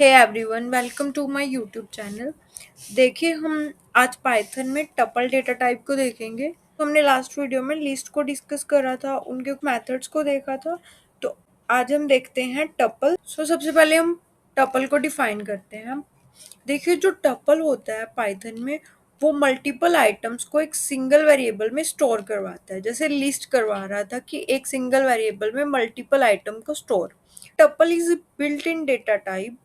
Hey everyone, welcome to my YouTube channel. देखिए, हम आज पाइथन में टपल डेटा टाइप को देखेंगे। हमने लास्ट वीडियो में लिस्ट को डिस्कस करा था, उनके मेथड्स को देखा था। तो आज हम देखते हैं टपल। सबसे पहले हम टपल को डिफाइन करते हैं। देखिए, जो टपल होता है पाइथन में, वो मल्टीपल आइटम्स को एक सिंगल वेरिएबल में स्टोर करवाता है। जैसे लिस्ट करवा रहा था कि एक सिंगल वेरिएबल में मल्टीपल आइटम को store. Tuple is built in data type.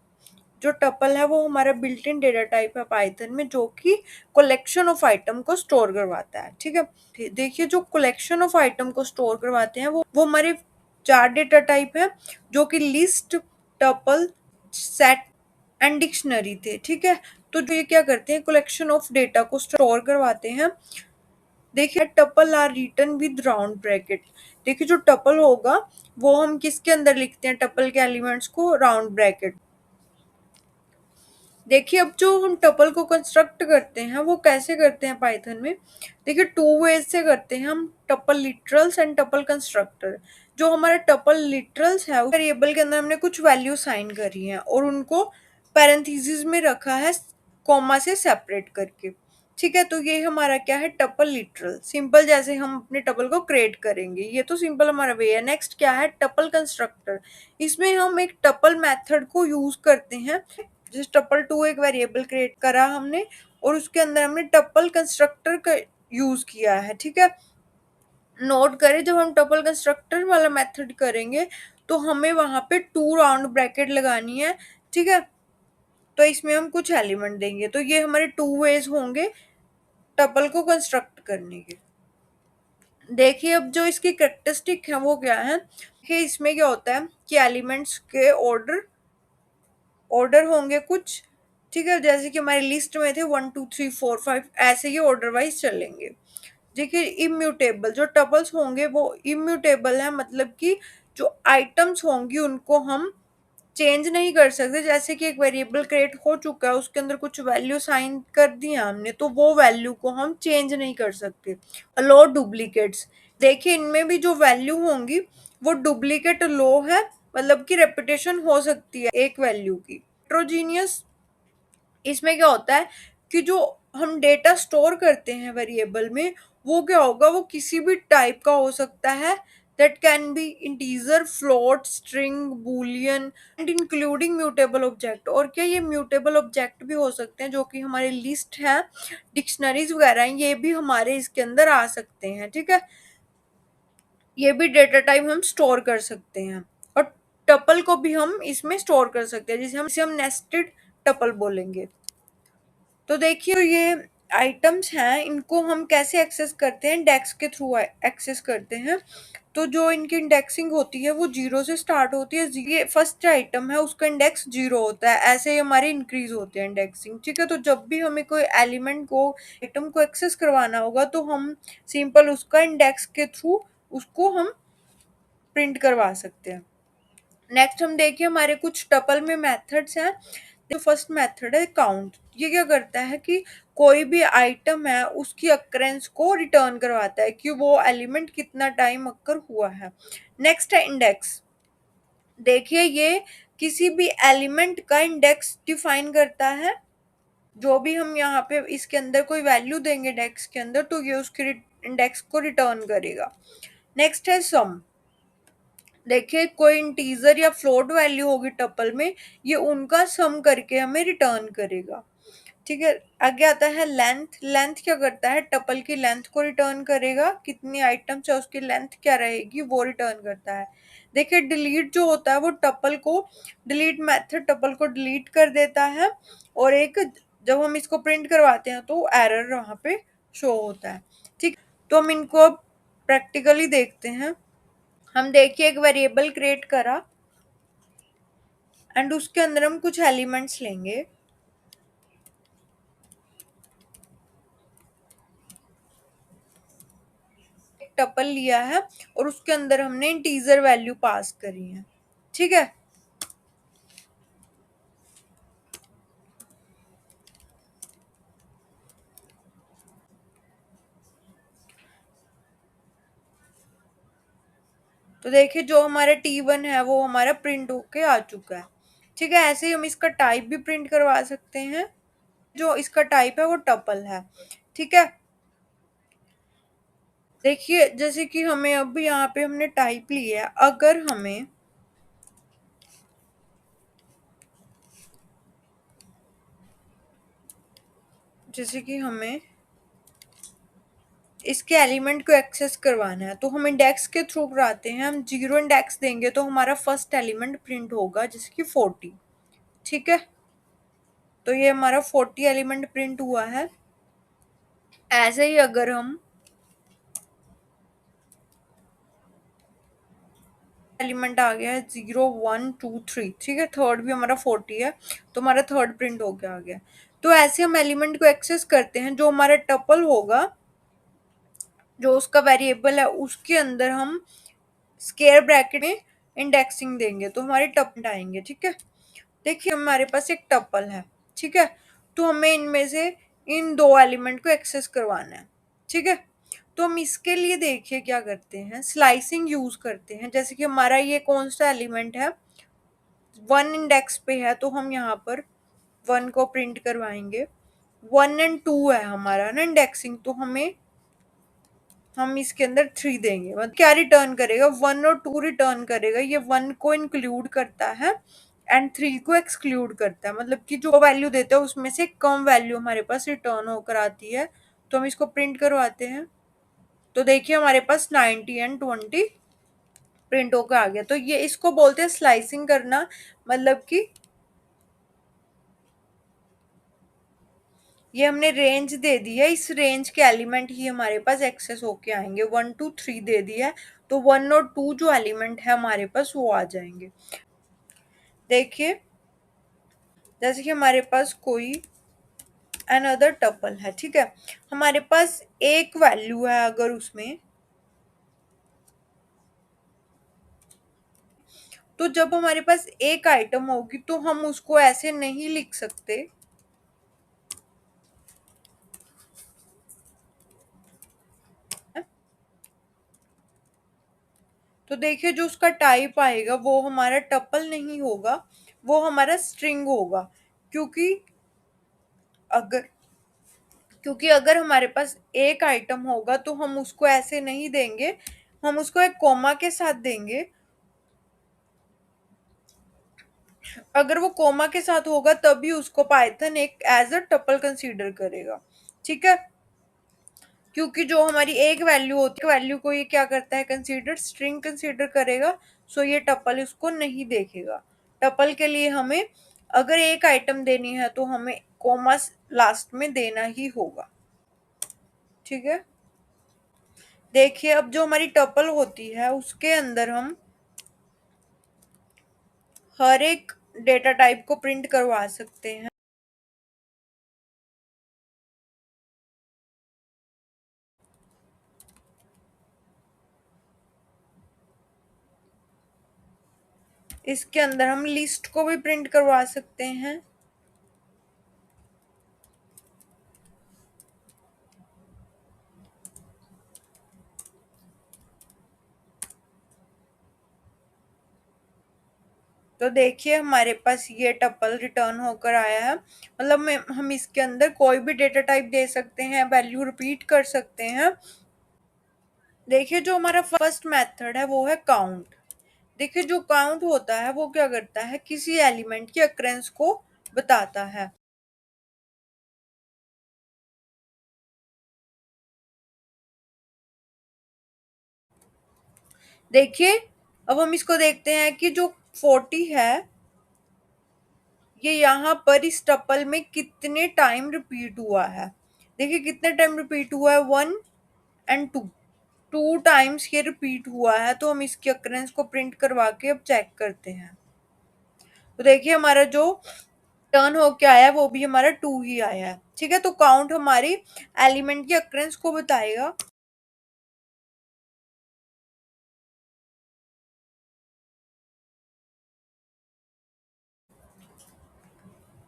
जो टपल है वो हमारा बिल्ट इन डेटा टाइप है पाइथन में, जो कि कलेक्शन ऑफ आइटम को स्टोर करवाता है। ठीक है, देखिए, जो कलेक्शन ऑफ आइटम को स्टोर करवाते हैं वो हमारे चार डेटा टाइप है, जो कि list, tuple, set and dictionary थे। ठीक है, तो जो ये क्या करते हैं, कलेक्शन ऑफ डेटा को स्टोर करवाते हैं। देखिए, tuple are written with round bracket. देखिए, जो टपल होगा वो हम किसके अंदर लिखते हैं, टपल के एलिमेंट्स को राउंड ब्रैकेट। देखिए, अब जो हम टपल को कंस्ट्रक्ट करते हैं वो कैसे करते हैं पाइथन में। देखिए, टू वेज से करते हैं हम, tuple literals and tuple constructor. जो हमारा टपल लिटरल्स है, वेरिएबल के अंदर हमने कुछ वैल्यू साइन करी है और उनको पैरेंथेसिस में रखा है, कॉमा से सेपरेट करके। ठीक है, तो ये हमारा क्या है, टपल लिटरल। सिंपल, जैसे हम अपने टपल को क्रिएट करेंगे, ये तो सिंपल हमारा वे है। नेक्स्ट क्या है, टपल कंस्ट्रक्टर। इसमें हम एक टपल मेथड को यूज करते हैं। जैसे टपल टू एक वेरिएबल क्रिएट करा हमने और उसके अंदर हमने टपल कंस्ट्रक्टर का यूज किया है। ठीक है, नोट करें, जब हम टपल कंस्ट्रक्टर वाला मेथड करेंगे तो हमें वहां पे टू राउंड ब्रैकेट लगानी है। ठीक है, तो इसमें हम कुछ एलिमेंट देंगे, तो ये हमारे टू वेज होंगे टपल को कंस्ट्रक्ट करने के। देखिए, अब जो इसकी करेक्टरिस्टिक है वो क्या है कि इसमें क्या होता है कि एलिमेंट्स के ऑर्डर ऑर्डर होंगे कुछ। ठीक है, जैसे कि हमारी लिस्ट में थे 1 2 3 4 5, ऐसे ही ऑर्डर वाइज चलेंगे। देखिए, इम्यूटेबल जो टपल्स होंगे वो इम्यूटेबल है, मतलब कि जो आइटम्स होंगी उनको हम चेंज नहीं कर सकते। जैसे कि एक वेरिएबल क्रिएट हो चुका है, उसके अंदर कुछ वैल्यू साइन कर दी हमने, तो वो वैल्यू को हम चेंज नहीं कर सकते। लो डुप्लीकेट्स। देखिए, इनमें भी जो वैल्यू होंगी वो डुप्लीकेट लो है, मतलब कि रेपिटेशन हो सकती है एक वैल्यू की। हेट्रोजीनियस, इसमें क्या होता है कि जो हम डेटा स्टोर करते हैं वेरिएबल में, वो क्या होगा, वो किसी भी टाइप का हो सकता है। That can be integer, float, string, Boolean and including mutable object. और क्या, ये म्यूटेबल ऑब्जेक्ट भी हो सकते हैं, जो कि हमारी लिस्ट है, डिक्शनरीज वगैरह हैं, ये भी हमारे इसके अंदर आ सकते हैं। ठीक है, ये भी डेटा टाइप हम स्टोर कर सकते हैं। और टपल को भी हम इसमें स्टोर कर सकते हैं, जिसे हम नेस्टेड टपल बोलेंगे। तो देखिए, ये आइटम्स हैं, इनको हम कैसे एक्सेस करते हैं, इंडेक्स के थ्रू एक्सेस करते हैं। तो जो इनकी इंडेक्सिंग होती है वो जीरो से स्टार्ट होती है। ये फर्स्ट आइटम है, उसका इंडेक्स जीरो होता है, ऐसे ही हमारे इंक्रीज होते हैं इंडेक्सिंग। ठीक है, तो जब भी हमें कोई एलिमेंट को, आइटम को एक्सेस करवाना होगा, तो हम सिंपल उसका इंडेक्स के थ्रू उसको हम प्रिंट करवा सकते हैं। नेक्स्ट हम देखिए, हमारे कुछ टपल में मेथड्स हैं। जो फर्स्ट मेथड है काउंट। ये क्या करता है कि कोई भी आइटम है उसकी अक्रेंस को रिटर्न करवाता है कि वो एलिमेंट कितना टाइम अक्कर हुआ है। नेक्स्ट है इंडेक्स। देखिए, ये किसी भी एलिमेंट का इंडेक्स डिफाइन करता है। जो भी हम यहाँ पे इसके अंदर कोई वैल्यू देंगे इंडेक्स के अंदर, तो ये उसके इंडेक्स को रिटर्न करेगा। नेक्स्ट है सम। देखिए, कोई इंटीजर या फ्लोट वैल्यू होगी टपल में, ये उनका सम करके हमें रिटर्न करेगा। ठीक है, आगे आता है लेंथ। लेंथ क्या करता है, टपल की लेंथ को रिटर्न करेगा, कितनी आइटम्स है उसकी लेंथ क्या रहेगी वो रिटर्न करता है। देखिए, डिलीट जो होता है वो टपल को, डिलीट मेथड टपल को डिलीट कर देता है। और एक, जब हम इसको प्रिंट करवाते हैं तो एरर वहाँ पे शो होता है। ठीक, तो हम इनको अब प्रैक्टिकली देखते हैं। हम देखिए, एक वेरिएबल क्रिएट करा एंड उसके अंदर हम कुछ एलिमेंट्स लेंगे। एक टपल लिया है और उसके अंदर हमने इंटीजर वैल्यू पास करी है। ठीक है, तो देखिए, जो हमारा T1 है वो हमारा प्रिंट होके आ चुका है। ठीक है, ऐसे ही हम इसका टाइप भी प्रिंट करवा सकते हैं। जो इसका टाइप है वो टपल है। ठीक है, देखिए जैसे कि हमें अब यहाँ पे हमने टाइप लिया है, अगर हमें जैसे कि हमें इसके एलिमेंट को एक्सेस करवाना है तो हम इंडेक्स के थ्रू कराते हैं। हम 0 इंडेक्स देंगे तो हमारा फर्स्ट एलिमेंट प्रिंट होगा जैसे कि 40। ठीक है, तो ये हमारा 40 एलिमेंट प्रिंट हुआ है। ऐसे ही अगर हम एलिमेंट आ गया है 0 1 2 3, ठीक है, थर्ड भी हमारा 40 है तो हमारा थर्ड प्रिंट हो गया आ गया। तो ऐसे हम एलिमेंट को एक्सेस करते हैं। जो हमारा टपल होगा, जो उसका वेरिएबल है, उसके अंदर हम स्क्वायर ब्रैकेट में इंडेक्सिंग देंगे तो हमारे टपल आएंगे। ठीक है, देखिए हमारे पास एक टपल है। ठीक है, तो हमें इनमें से इन दो एलिमेंट को एक्सेस करवाना है। ठीक है, तो हम इसके लिए देखिए क्या करते हैं, स्लाइसिंग यूज करते हैं। जैसे कि हमारा ये कौन सा एलिमेंट है, 1 इंडेक्स पे है तो हम यहाँ पर 1 को प्रिंट करवाएंगे। 1 और 2 है हमारा ना इंडेक्सिंग, तो हम इसके अंदर 3 देंगे। मतलब क्या रिटर्न करेगा, 1 और 2 रिटर्न करेगा। ये 1 को इंक्लूड करता है एंड 3 को एक्सक्लूड करता है। मतलब कि जो वैल्यू देता है उसमें से कम वैल्यू हमारे पास रिटर्न होकर आती है। तो हम इसको प्रिंट करवाते हैं। तो देखिए हमारे पास 90 और 20 प्रिंट होकर आ गया। तो ये इसको बोलते हैं स्लाइसिंग करना। मतलब कि ये हमने रेंज दे दी है, इस रेंज के एलिमेंट ही हमारे पास एक्सेस होके आएंगे। 1 2 3 दे दिया है तो 1 और 2 जो एलिमेंट है हमारे पास वो आ जाएंगे। देखिए जैसे कि हमारे पास कोई अनदर टपल है। ठीक है, हमारे पास एक वैल्यू है, अगर उसमें तो जब हमारे पास एक आइटम होगी तो हम उसको ऐसे नहीं लिख सकते। तो देखिए जो उसका टाइप आएगा वो हमारा टपल नहीं होगा, वो हमारा स्ट्रिंग होगा। क्योंकि अगर क्योंकि अगर हमारे पास एक आइटम होगा तो हम उसको ऐसे नहीं देंगे, हम उसको एक कॉमा के साथ देंगे। अगर वो कॉमा के साथ होगा तभी उसको पाइथन एक एज अ टपल कंसीडर करेगा। ठीक है, क्योंकि जो हमारी एक वैल्यू होती है, वैल्यू को ये क्या करता है, कंसीडर स्ट्रिंग कंसीडर करेगा। सो ये टपल उसको नहीं देखेगा। टपल के लिए हमें अगर एक आइटम देनी है तो हमें कॉमा लास्ट में देना ही होगा। ठीक है, देखिए अब जो हमारी टपल होती है उसके अंदर हम हर एक डेटा टाइप को प्रिंट करवा सकते हैं। इसके अंदर हम लिस्ट को भी प्रिंट करवा सकते हैं। तो देखिए हमारे पास ये टपल रिटर्न होकर आया है। मतलब हम इसके अंदर कोई भी डेटा टाइप दे सकते हैं, वैल्यू रिपीट कर सकते हैं। देखिए जो हमारा फर्स्ट मेथड है वो है काउंट। देखिए जो काउंट होता है वो क्या करता है, किसी एलिमेंट की अक्रेंस को बताता है। देखिए अब हम इसको देखते हैं कि जो 40 है ये यहाँ पर इस टपल में कितने टाइम रिपीट हुआ है। देखिए कितने टाइम रिपीट हुआ है, 1 और 2, 2 टाइम्स ये रिपीट हुआ है। तो हम इसकी अक्रेंस को प्रिंट करवा के अब चेक करते हैं। तो देखिए हमारा जो टर्न होके आया है वो भी हमारा 2 ही आया है। ठीक है, तो काउंट हमारी एलिमेंट की अक्रेंस को बताएगा।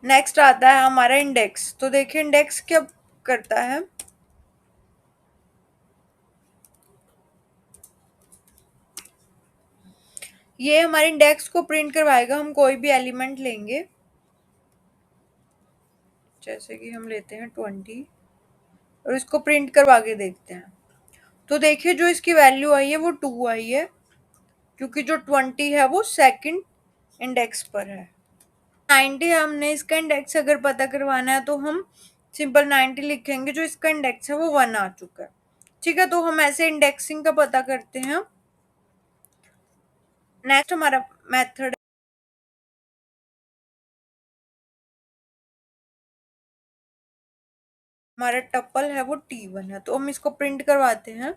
नेक्स्ट आता है हमारा इंडेक्स। तो देखिए इंडेक्स क्या करता है, ये हमारे इंडेक्स को प्रिंट करवाएगा। हम कोई भी एलिमेंट लेंगे, जैसे कि हम लेते हैं 20 और इसको प्रिंट करवा के देखते हैं। तो देखिए जो इसकी वैल्यू आई है वो 2 आई है, क्योंकि जो 20 है वो सेकंड इंडेक्स पर है। 90 हमने इसका इंडेक्स अगर पता करवाना है तो हम सिंपल 90 लिखेंगे, जो इसका इंडेक्स है वो 1 आ चुका है। ठीक है, तो हम ऐसे इंडेक्सिंग का पता करते हैं। नेक्स्ट हमारा मेथड, हमारा टपल है वो T1 है, तो हम इसको प्रिंट करवाते हैं।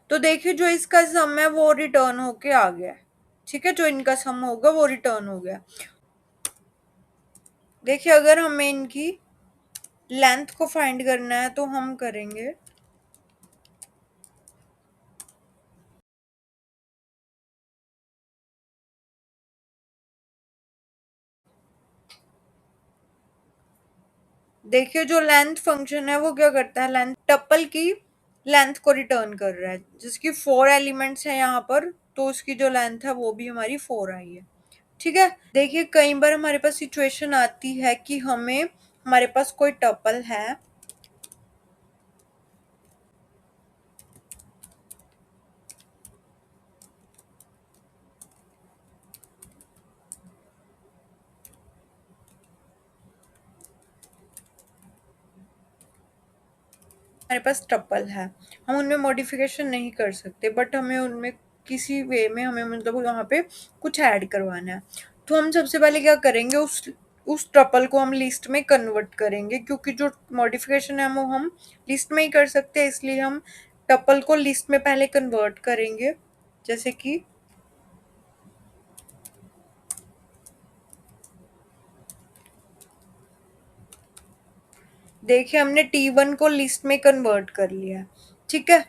तो देखिए जो इसका सम है वो रिटर्न होके आ गया है। ठीक है, जो इनका सम होगा वो रिटर्न हो गया। देखिए अगर हमें इनकी लेंथ को फाइंड करना है तो हम करेंगे, देखिए जो लेंथ फंक्शन है वो क्या करता है, लेंथ टपल की लेंथ को रिटर्न कर रहा है, जिसकी 4 एलिमेंट्स हैं यहाँ पर, तो उसकी जो लेंथ है वो भी हमारी 4 आई है। ठीक है, देखिए कई बार हमारे पास सिचुएशन आती है कि हमारे पास कोई टपल है, हमारे पास टपल है, हम उनमें मॉडिफिकेशन नहीं कर सकते, बट हमें उनमें किसी वे में हमें मतलब वहाँ पे कुछ ऐड करवाना है। तो हम सबसे पहले क्या करेंगे, उस टपल को हम लिस्ट में कन्वर्ट करेंगे, क्योंकि जो मॉडिफिकेशन है वो हम लिस्ट में ही कर सकते हैं, इसलिए हम टपल को लिस्ट में पहले कन्वर्ट करेंगे। जैसे कि देखिए हमने T1 को लिस्ट में कन्वर्ट कर लिया। ठीक है,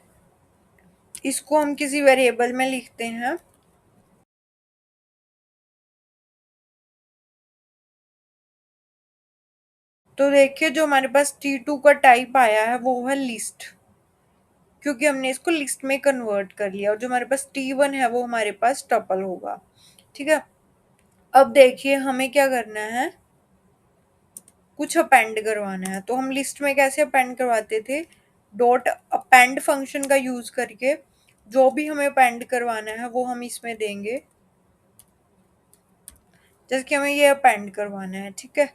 इसको हम किसी वेरिएबल में लिखते हैं। तो देखिए जो हमारे पास T2 का टाइप आया है वो है लिस्ट, क्योंकि हमने इसको लिस्ट में कन्वर्ट कर लिया, और जो हमारे पास T1 है वो हमारे पास टपल होगा। ठीक है, अब देखिए हमें क्या करना है, कुछ अपेंड करवाना है। तो हम लिस्ट में कैसे अपेंड करवाते थे, डॉट अपेंड फंक्शन का यूज करके जो भी हमें अपेंड करवाना है वो हम इसमें देंगे। जैसे कि हमें ये अपेंड करवाना है। ठीक है,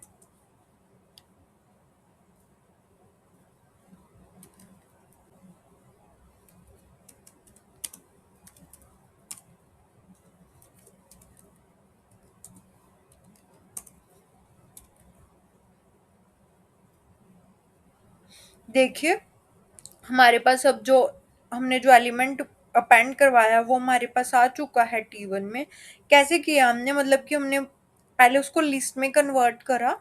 देखिए हमारे पास अब जो हमने जो एलिमेंट अपेंड करवाया वो हमारे पास आ चुका है T1 में। कैसे किया हमने, मतलब कि हमने पहले उसको लिस्ट में कन्वर्ट करा।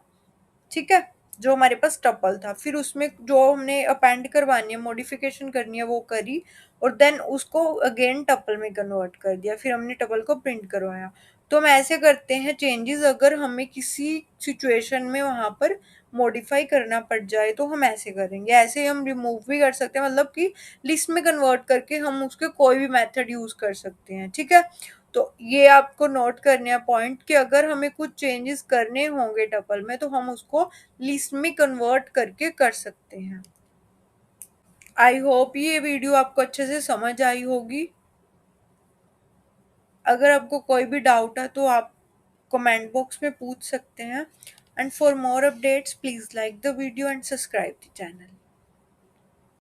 ठीक है, जो हमारे पास टपल था, फिर उसमें जो हमने अपेंड करवानी है, मॉडिफिकेशन करनी है वो करी, और देन उसको अगेन टपल में कन्वर्ट कर दिया, फिर हमने टपल को प्रिंट करवाया। तो हम ऐसे करते हैं चेंजेस, अगर हमें किसी सिचुएशन में वहां पर मॉडिफाई करना पड़ जाए तो हम ऐसे करेंगे। ऐसे हम रिमूव भी कर सकते हैं, मतलब कि लिस्ट में कन्वर्ट करके हम उसके कोई भी मेथड यूज कर सकते हैं। ठीक है, तो ये आपको नोट करने हैं पॉइंट, कि अगर हमें कुछ चेंजेस करने होंगे टपल में तो हम उसको लिस्ट में कन्वर्ट करके कर सकते हैं। आई होप ये वीडियो आपको अच्छे से समझ आई होगी। अगर आपको कोई भी डाउट है तो आप कमेंट बॉक्स में पूछ सकते हैं। And for more updates please like the video and subscribe the channel.